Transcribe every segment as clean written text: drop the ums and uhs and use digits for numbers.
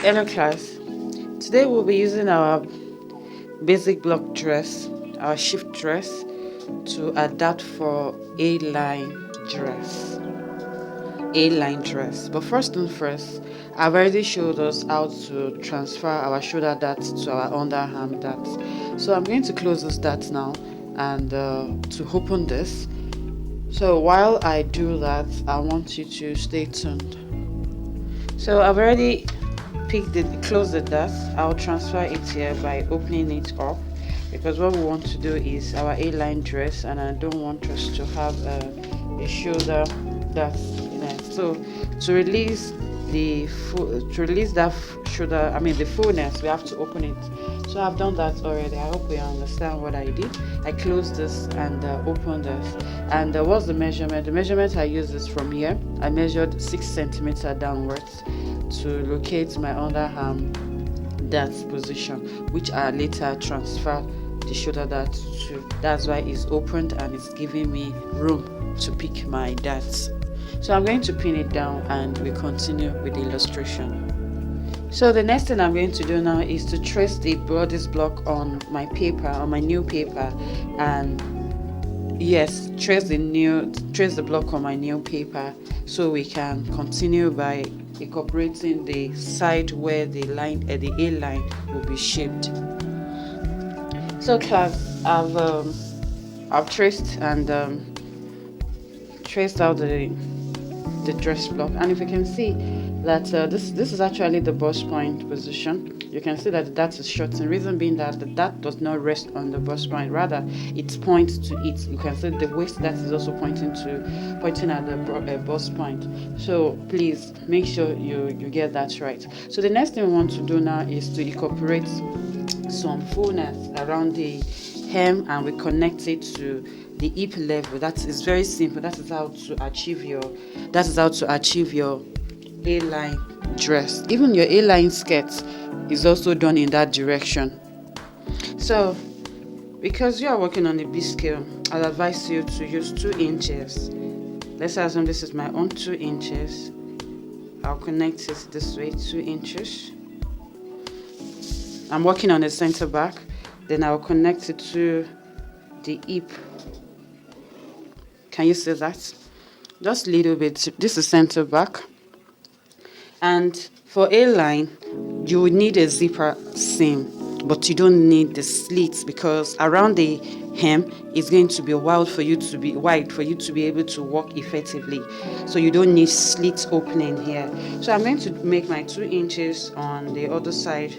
Hello class, today we'll be using our basic block dress, our shift dress, to adapt for A-line dress. But first things first, I've already showed us how to transfer our shoulder darts to our underarm darts. So I'm going to close this dart now and to open this. So while I do that, I want you to stay tuned. So I've already close the dart. I'll transfer it here by opening it up, because what we want to do is our A-line dress, and I don't want us to have a shoulder dart in it. So to release the fullness, we have to open it. So I've done that already. I hope you understand what I did. I closed this and opened this. And what's the measurement? The measurement I used is from here. I measured 6 centimeters downwards to locate my underarm dart position, which I later transferred the shoulder dart to. That's why it's opened and it's giving me room to pick my darts. So I'm going to pin it down and we continue with the illustration. So the next thing I'm going to do now is to trace the bodice block on my paper, on my new paper, and yes, trace the block on my new paper, so we can continue by incorporating the side where the A-line will be shaped. So class, I've traced out the dress block, and if you can see that this is actually the bust point position. You can see that the dart is shortened, reason being that the dart does not rest on the bust point, rather it points to it. You can see the waist dart is also pointing at the bust point. So please make sure you get that right. So the next thing we want to do now is to incorporate some fullness around the hem, and we connect it to the hip level. That is very simple. That is how to achieve your A-line dress. Even your A-line skirt is also done in that direction. So because you are working on a B scale, I'll advise you to use 2 inches. Let's assume this is my own 2 inches. I'll connect it this way, 2 inches. I'm working on the center back, then I'll connect it to the hip. Can you see that? Just a little bit. This is center back. And for A-line, you would need a zipper seam, but you don't need the slits, because around the hem it's going to be wide for you to be able to walk effectively. So you don't need slits opening here. So I'm going to make my 2 inches on the other side,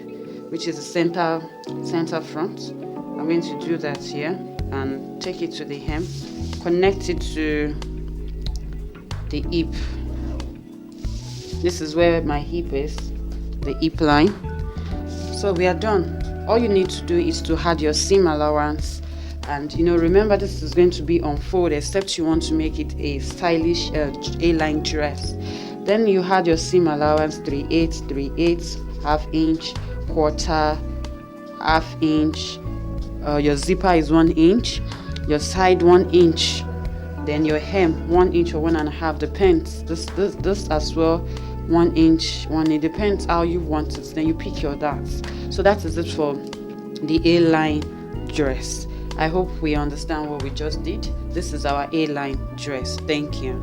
which is the center front. I'm going to do that here and take it to the hem, connect it to the hip. This is where my hip is, the hip line. So we are done. All you need to do is to add your seam allowance, and remember, this is going to be unfolded, except you want to make it a stylish A-line dress. Then you add your seam allowance, 3/8, half inch, quarter, half inch. Your zipper is 1 inch, your side 1 inch, then your hem 1 inch or 1.5, depends. This as well, 1 inch, it depends how you want it. Then you pick your darts. So that is it for the A-line dress. I hope we understand what we just did. This is our A-line dress. Thank you.